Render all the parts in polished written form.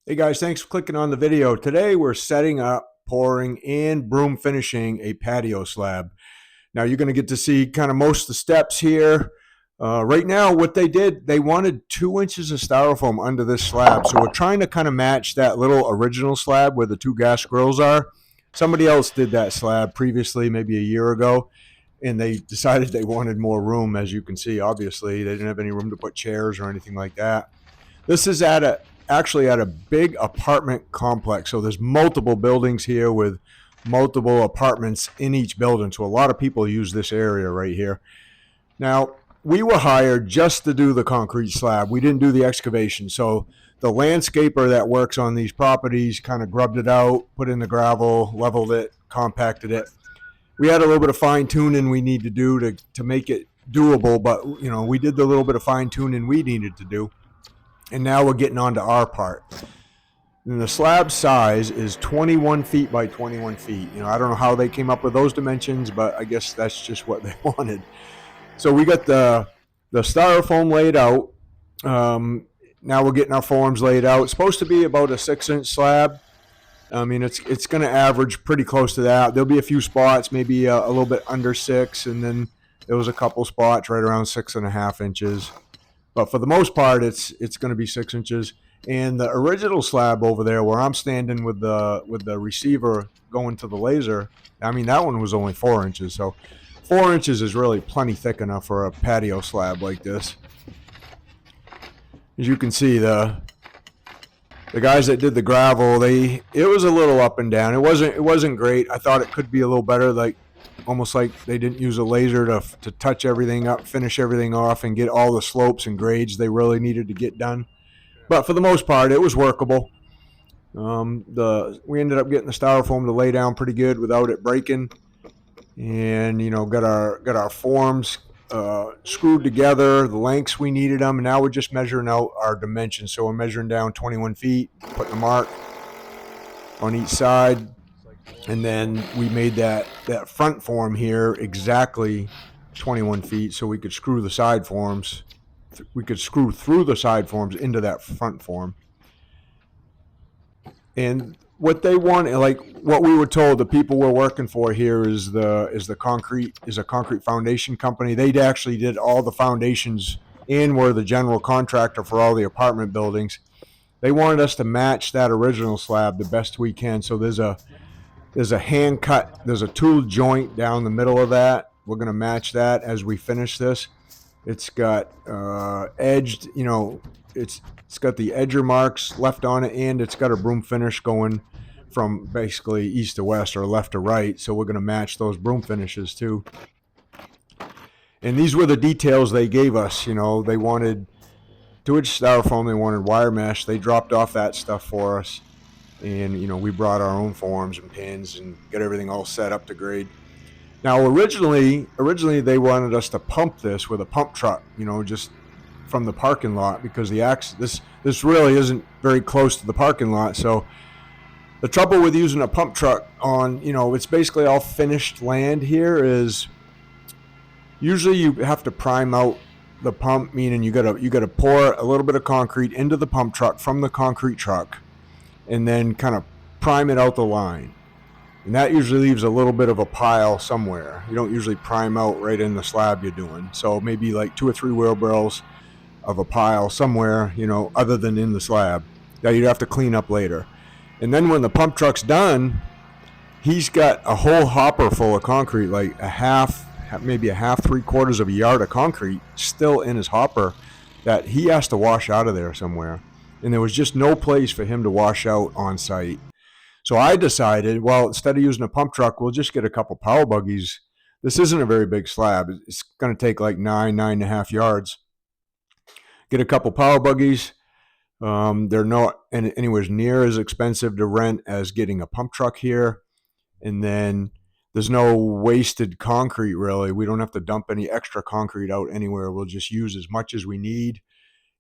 Hey guys, thanks for clicking on the video. Today we're setting up, pouring, and broom finishing a patio slab. Now you're going to get to see kind of most of the steps here. Right now what they did, they wanted 2 inches of styrofoam under this slab. So we're trying to kind of match that little original slab where the two gas grills are. Somebody else did that slab previously, maybe a year ago, and they decided they wanted more room. As you can see, obviously they didn't have any room to put chairs or anything like that. This is actually at a big apartment complex. So there's multiple buildings here with multiple apartments in each building. So a lot of people use this area right here. Now, we were hired just to do the concrete slab. We didn't do the excavation. So the landscaper that works on these properties kind of grubbed it out, put in the gravel, leveled it, compacted it. We had a little bit of fine tuning we need to do to make it doable, but we did the little bit of fine tuning we needed to do. And now we're getting on to our part. And the slab size is 21 feet by 21 feet. I don't know how they came up with those dimensions, but I guess that's just what they wanted. So we got the styrofoam laid out. Now we're getting our forms laid out. It's supposed to be about a 6-inch slab. I mean, it's going to average pretty close to that. There'll be a few spots, maybe a little bit under 6, and then there was a couple spots right around 6.5 inches. But for the most part, it's going to be 6 inches. And the original slab over there, where I'm standing with the receiver going to the laser, I mean that one was only 4 inches. So 4 inches is really plenty thick enough for a patio slab like this. As you can see, the guys that did the gravel, it was a little up and down. It wasn't great. I thought it could be a little better, almost like they didn't use a laser to touch everything up, finish everything off, and get all the slopes and grades they really needed to get done. But for the most part, it was workable. We ended up getting the styrofoam to lay down pretty good without it breaking, and got our forms screwed together, the lengths we needed them, and now we're just measuring out our dimensions. So we're measuring down 21 feet, putting a mark on each side. And then we made that front form here exactly 21 feet so we could screw the side forms. We could screw through the side forms into that front form. And what they want, like what we were told, the people we're working for here is a concrete foundation company. They actually did all the foundations and were the general contractor for all the apartment buildings. They wanted us to match that original slab the best we can. So there's a hand cut, there's a tool joint down the middle of that. We're going to match that as we finish this. It's got edged, it's got the edger marks left on it, and it's got a broom finish going from basically east to west or left to right. So we're going to match those broom finishes too. And these were the details they gave us. They wanted 2-inch styrofoam, they wanted wire mesh. They dropped off that stuff for us. And we brought our own forms and pins and got everything all set up to grade. Now originally they wanted us to pump this with a pump truck, just from the parking lot, because this really isn't very close to the parking lot. So the trouble with using a pump truck on, it's basically all finished land here, is usually you have to prime out the pump, meaning you gotta pour a little bit of concrete into the pump truck from the concrete truck, and then kind of prime it out the line. And that usually leaves a little bit of a pile somewhere. You don't usually prime out right in the slab you're doing. So maybe like 2 or 3 wheelbarrows of a pile somewhere, other than in the slab, that you'd have to clean up later. And then when the pump truck's done, he's got a whole hopper full of concrete, like maybe a half, 3/4 of a yard of concrete still in his hopper that he has to wash out of there somewhere. And there was just no place for him to wash out on site. So I decided, well, instead of using a pump truck, we'll just get a couple power buggies. This isn't a very big slab. It's going to take like 9.5 yards. Get a couple power buggies. They're not anywhere near as expensive to rent as getting a pump truck here. And then there's no wasted concrete, really. We don't have to dump any extra concrete out anywhere. We'll just use as much as we need.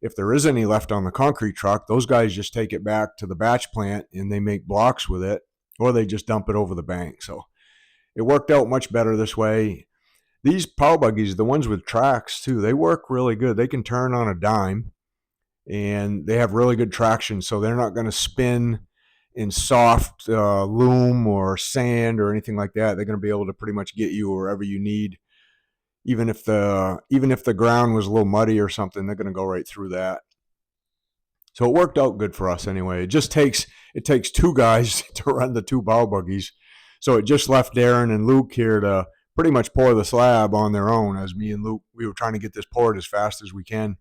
If there is any left on the concrete truck, those guys just take it back to the batch plant and they make blocks with it, or they just dump it over the bank. So it worked out much better this way. These power buggies, the ones with tracks too, they work really good. They can turn on a dime, and they have really good traction, so they're not going to spin in soft loam or sand or anything like that. They're going to be able to pretty much get you wherever you need. Even if the ground was a little muddy or something, they're going to go right through that. So it worked out good for us anyway. It takes two guys to run the two bow buggies. So it just left Darren and Luke here to pretty much pour the slab on their own, as me and Luke, we were trying to get this poured as fast as we can.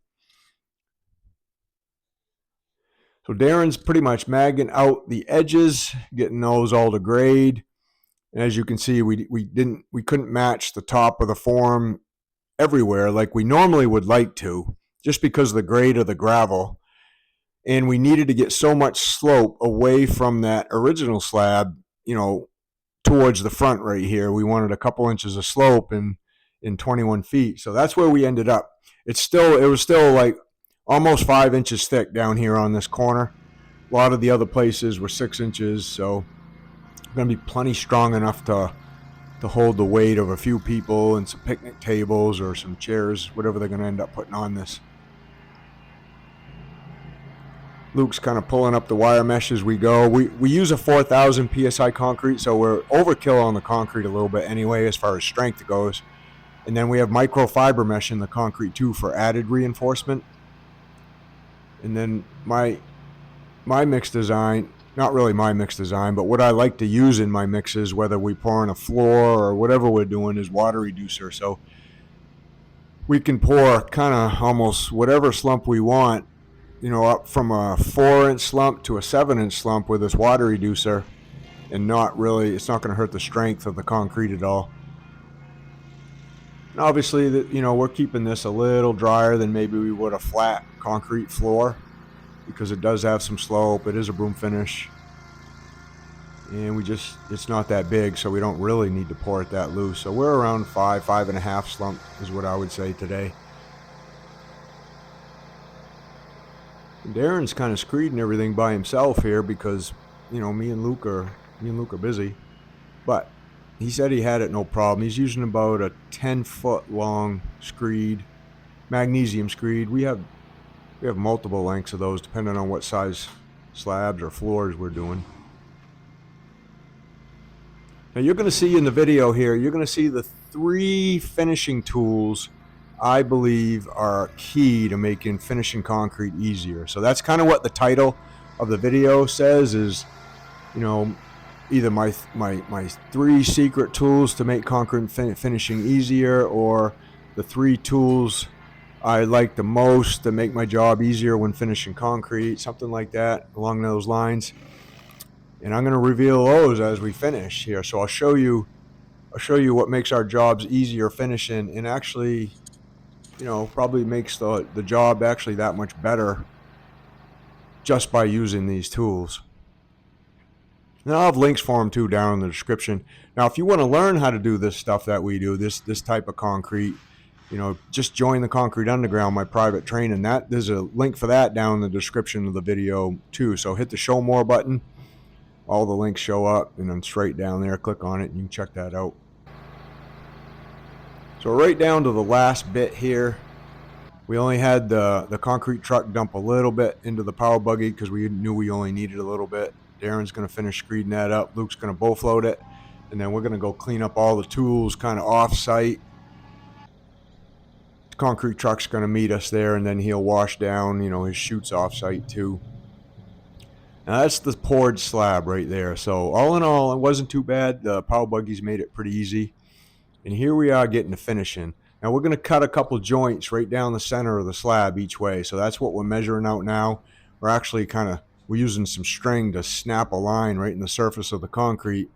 So Darren's pretty much magging out the edges, getting those all to grade. And as you can see, we couldn't match the top of the form everywhere like we normally would like to, just because of the grade of the gravel. And we needed to get so much slope away from that original slab, towards the front right here. We wanted a couple inches of slope in 21 feet. So that's where we ended up. It was still like almost 5 inches thick down here on this corner. A lot of the other places were 6 inches, so it's going to be plenty strong enough to hold the weight of a few people and some picnic tables or some chairs, whatever they're going to end up putting on this. Luke's kind of pulling up the wire mesh as we go. We use a 4,000 PSI concrete, so we're overkill on the concrete a little bit anyway as far as strength goes. And then we have microfiber mesh in the concrete too for added reinforcement. And then my mix design, not really my mix design, but what I like to use in my mixes, whether we pour on a floor or whatever we're doing, is water reducer. So we can pour kind of almost whatever slump we want, up from a 4-inch slump to a 7-inch slump with this water reducer, and it's not going to hurt the strength of the concrete at all. And obviously, we're keeping this a little drier than maybe we would a flat concrete floor, because it does have some slope. It is a broom finish, and it's not that big, so we don't really need to pour it that loose. So we're around 5.5 slump is what I would say today. Darren's kind of screeding everything by himself here because, me and Luke are busy. But he said he had it no problem. He's using about a 10-foot long screed, magnesium screed. We have multiple lengths of those depending on what size slabs or floors we're doing. Now you're going to see in the video here, you're going to see the 3 finishing tools I believe are key to making finishing concrete easier. So that's kind of what the title of the video says is, either my 3 secret tools to make concrete finishing easier, or the 3 tools I like the most to make my job easier when finishing concrete, something like that, along those lines. And I'm going to reveal those as we finish here. So I'll show you what makes our jobs easier finishing, and actually, probably makes the job actually that much better just by using these tools. And I'll have links for them too down in the description. Now, if you want to learn how to do this stuff that we do, this type of concrete, just join the Concrete Underground, my private training. There's a link for that down in the description of the video too. So hit the show more button. All the links show up, and then straight down there, click on it and you can check that out. So right down to the last bit here, we only had the concrete truck dump a little bit into the power buggy because we knew we only needed a little bit. Darren's going to finish screeding that up. Luke's going to both load it, and then we're going to go clean up all the tools kind of off-site. The concrete truck's going to meet us there, and then he'll wash down, his chutes off-site too. Now that's the poured slab right there. So all in all, it wasn't too bad. The power buggies made it pretty easy. And here we are getting to finishing. Now we're going to cut a couple joints right down the center of the slab each way. So that's what we're measuring out now. We're actually we're using some string to snap a line right in the surface of the concrete.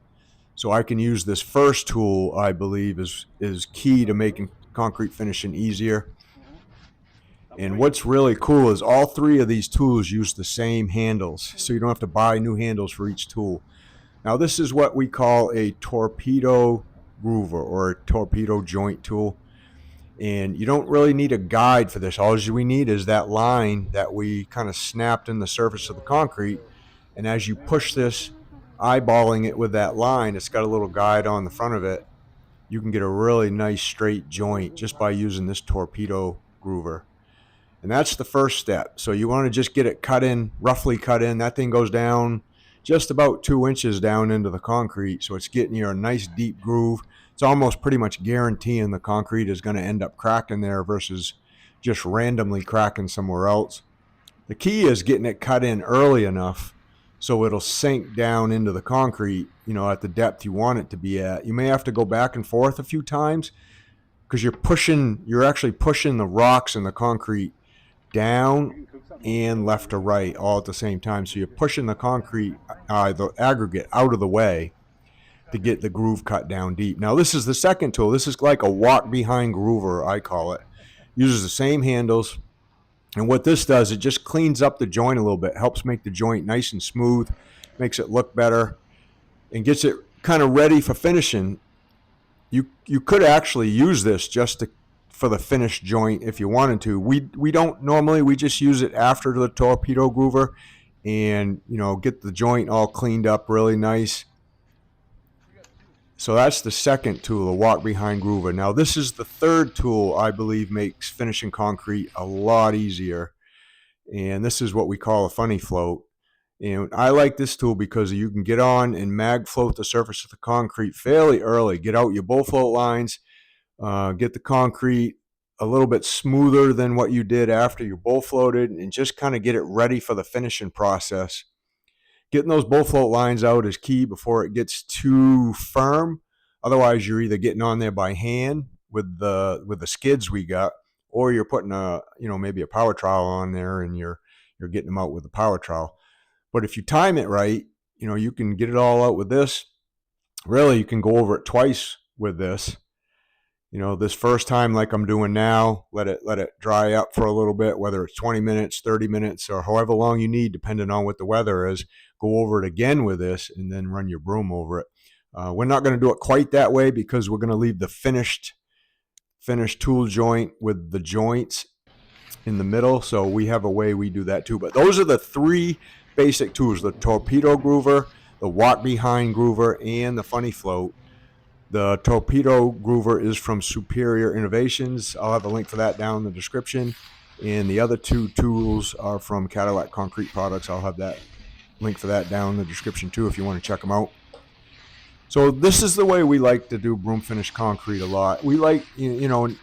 So I can use this first tool, I believe, is key to making concrete finishing easier. And what's really cool is all 3 of these tools use the same handles. So you don't have to buy new handles for each tool. Now this is what we call a torpedo groover, or a torpedo joint tool, and you don't really need a guide for this. All we need is that line that we kind of snapped in the surface of the concrete, and as you push this, eyeballing it with that line, it's got a little guide on the front of it, you can get a really nice straight joint just by using this torpedo groover. And that's the first step. So you want to just get it cut in, roughly cut in. That thing goes down just about 2 inches down into the concrete. So it's getting you a nice deep groove. It's almost pretty much guaranteeing the concrete is going to end up cracking there versus just randomly cracking somewhere else. The key is getting it cut in early enough so it'll sink down into the concrete, at the depth you want it to be at. You may have to go back and forth a few times because you're actually pushing the rocks in the concrete down and left to right all at the same time. So you're pushing the concrete, the aggregate out of the way to get the groove cut down deep. Now, this is the second tool. This is like a walk behind groover, I call it. Uses the same handles. And what this does, it just cleans up the joint a little bit, helps make the joint nice and smooth, makes it look better, and gets it kind of ready for finishing. You could actually use this for the finished joint if you wanted to. We don't normally. We just use it after the torpedo groover, and get the joint all cleaned up really nice. So that's the second tool, the walk behind groover. Now this is the third tool I believe makes finishing concrete a lot easier, and this is what we call a funny float. And I like this tool because you can get on and mag float the surface of the concrete fairly early. Get out your bull float lines, get the concrete a little bit smoother than what you did after you bull floated, and just kind of get it ready for the finishing process. Getting those bull float lines out is key before it gets too firm. Otherwise, you're either getting on there by hand with the skids we got, or you're putting maybe a power trowel on there and you're getting them out with the power trowel. But if you time it right, you can get it all out with this. Really, you can go over it twice with this. This first time, like I'm doing now, let it dry up for a little bit, whether it's 20 minutes, 30 minutes, or however long you need, depending on what the weather is. Go over it again with this and then run your broom over it. We're not going to do it quite that way because we're going to leave the finished tool joint with the joints in the middle. So we have a way we do that too. But those are the three basic tools: the torpedo groover, the walk behind groover, and the funny float. The torpedo groover is from Superior Innovations. I'll have a link for that down in the description. And the other two tools are from Cadillac Concrete Products. I'll have that link for that down in the description too if you want to check them out. So this is the way we like to do broom finished concrete a lot. We like, in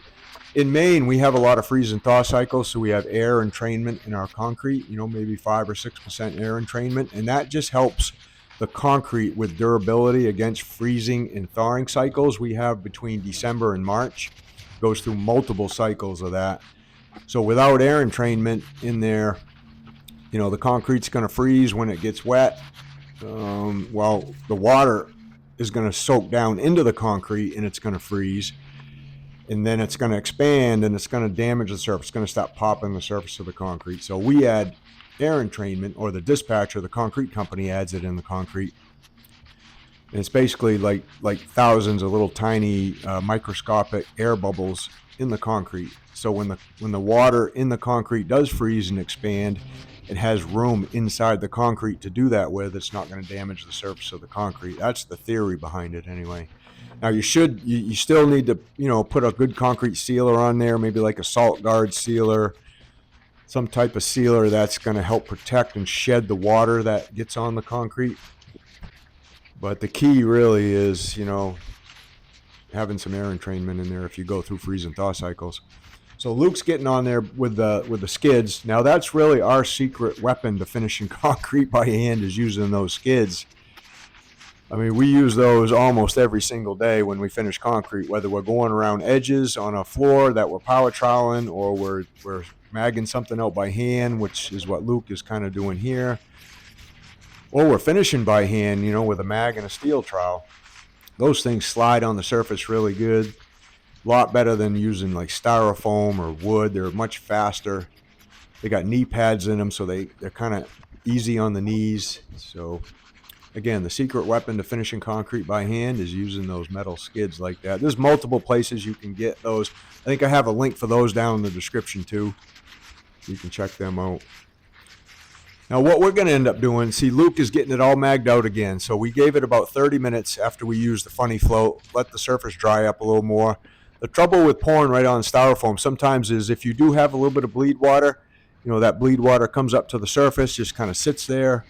Maine, we have a lot of freeze and thaw cycles, so we have air entrainment in our concrete, maybe 5 or 6% air entrainment, and that just helps the concrete with durability against freezing and thawing cycles we have between December and March. Goes through multiple cycles of that. So without air entrainment in there, the concrete's going to freeze when it gets wet. The water is going to soak down into the concrete and it's going to freeze. And then it's going to expand and it's going to damage the surface. It's going to stop popping the surface of the concrete. So we add air entrainment, or the dispatcher, the concrete company, adds it in the concrete. And it's basically like thousands of little tiny microscopic air bubbles in the concrete. So when the water in the concrete does freeze and expand, it has room inside the concrete to do that with. It's not going to damage the surface of the concrete. That's the theory behind it anyway. Now you still need to, put a good concrete sealer on there, maybe like a salt guard sealer, some type of sealer that's going to help protect and shed the water that gets on the concrete. But the key really is, having some air entrainment in there if you go through freeze and thaw cycles. So Luke's getting on there with the skids. Now that's really our secret weapon to finishing concrete by hand, is using those skids. I mean, we use those almost every single day when we finish concrete, whether we're going around edges on a floor that we're power troweling, or we're magging something out by hand, which is what Luke is kind of doing here, or we're finishing by hand, with a mag and a steel trowel. Those things slide on the surface really good. A lot better than using like styrofoam or wood. They're much faster. They got knee pads in them, so they're kind of easy on the knees. So again, the secret weapon to finishing concrete by hand is using those metal skids like that. There's multiple places you can get those. I think I have a link for those down in the description too. You can check them out. Now what we're going to end up doing, see, Luke is getting it all magged out again. So we gave it about 30 minutes after we used the funny float, let the surface dry up a little more. The trouble with pouring right on styrofoam sometimes is if you do have a little bit of bleed water, that bleed water comes up to the surface, just kind of sits there,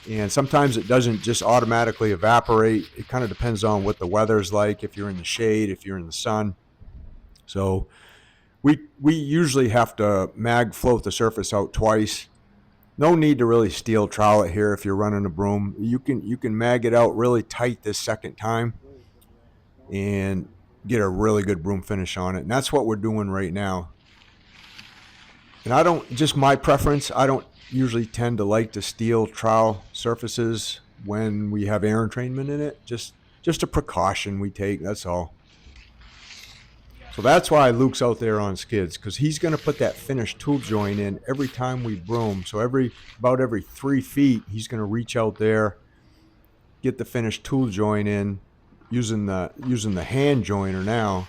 and sometimes it doesn't just automatically evaporate. It kind of depends on what the weather's like, if you're in the shade, if you're in the sun. So we usually have to mag float the surface out twice. No need to really steel trowel it here if you're running a broom. You can mag it out really tight this second time and get a really good broom finish on it. And that's what we're doing right now. And I don't, just my preference, I don't usually tend to like to steel trowel surfaces when we have air entrainment in it. Just a precaution we take, that's all. So that's why Luke's out there on skids, because he's going to put that finished tool joint in every time we broom. So about every 3 feet, he's going to reach out there, get the finished tool joint in, using the hand joiner now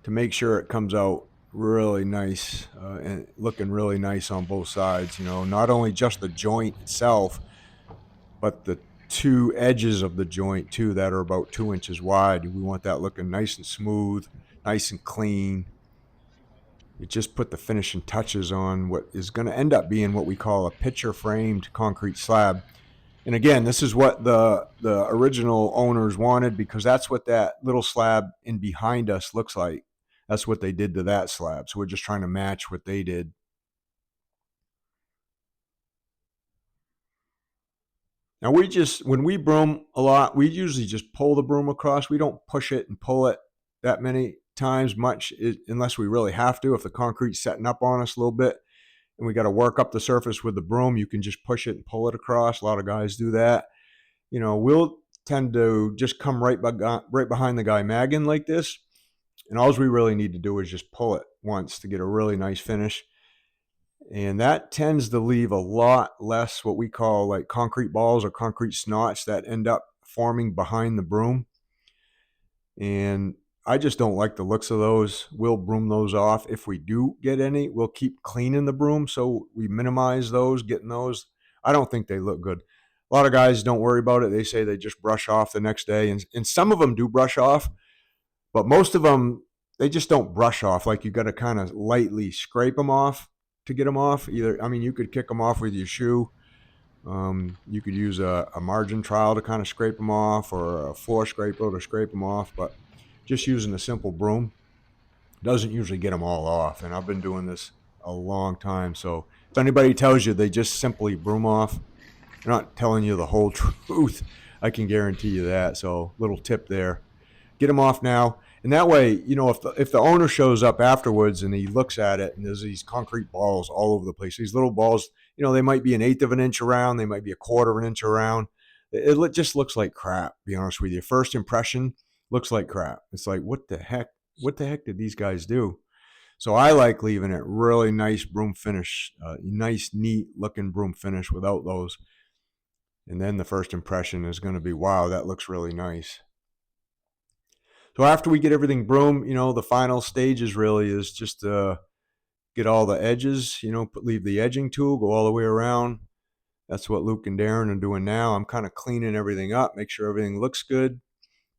to make sure it comes out really nice and looking really nice on both sides. Not only just the joint itself, but the 2 edges of the joint too that are about 2 inches wide. We want that looking nice and smooth, nice and clean. It just put the finishing touches on what is going to end up being what we call a picture framed concrete slab. And again, this is what the original owners wanted, because that's what that little slab in behind us looks like. That's what they did to that slab. So we're just trying to match what they did. Now when we broom a lot, we usually just pull the broom across. We don't push it and pull it that many times much, unless we really have to. If the concrete's setting up on us a little bit and we got to work up the surface with the broom, you can just push it and pull it across. A lot of guys do that. We'll tend to just come right behind the guy magging like this. And all we really need to do is just pull it once to get a really nice finish. And that tends to leave a lot less what we call like concrete balls or concrete snots that end up forming behind the broom. And I just don't like the looks of those. We'll broom those off. If we do get any, we'll keep cleaning the broom so we minimize those, getting those. I don't think they look good. A lot of guys don't worry about it. They say they just brush off the next day. And some of them do brush off, but most of them, they just don't brush off. Like you got to kind of lightly scrape them off to get them off. You could kick them off with your shoe. You could use a margin trowel to kind of scrape them off, or a floor scraper to scrape them off. But just using a simple broom doesn't usually get them all off. And I've been doing this a long time. So if anybody tells you they just simply broom off, they're not telling you the whole truth. I can guarantee you that. So little tip there. Get them off now. And that way, if the owner shows up afterwards and he looks at it and there's these concrete balls all over the place, these little balls, they might be 1/8 of an inch around, they might be 1/4 of an inch around. It just looks like crap, to be honest with you. First impression looks like crap. It's like, what the heck? What the heck did these guys do? So I like leaving it really nice broom finish, nice, neat looking broom finish without those. And then the first impression is going to be, wow, that looks really nice. So after we get everything broomed, the final stages really is just get all the edges, leave the edging tool, go all the way around. That's what Luke and Darren are doing now. I'm kind of cleaning everything up, make sure everything looks good.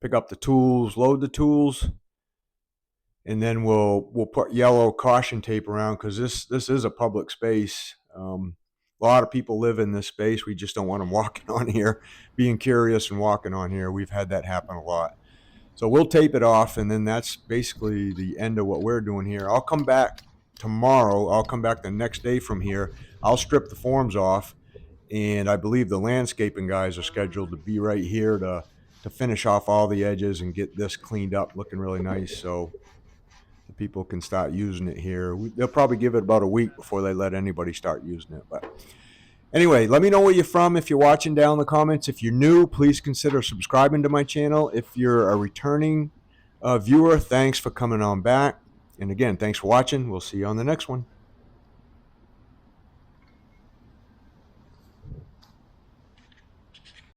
Pick up the tools, load the tools, and then we'll put yellow caution tape around, because this is a public space. A lot of people live in this space. We just don't want them walking on here, being curious and walking on here. We've had that happen a lot. So we'll tape it off, and then that's basically the end of what we're doing here. I'll come back tomorrow. I'll come back the next day from here. I'll strip the forms off, and I believe the landscaping guys are scheduled to be right here to finish off all the edges and get this cleaned up, looking really nice, so the people can start using it here. They'll probably give it about a week before they let anybody start using it. But anyway, let me know where you're from if you're watching down in the comments. If you're new, please consider subscribing to my channel. If you're a returning viewer, thanks for coming on back. And again, thanks for watching. We'll see you on the next one.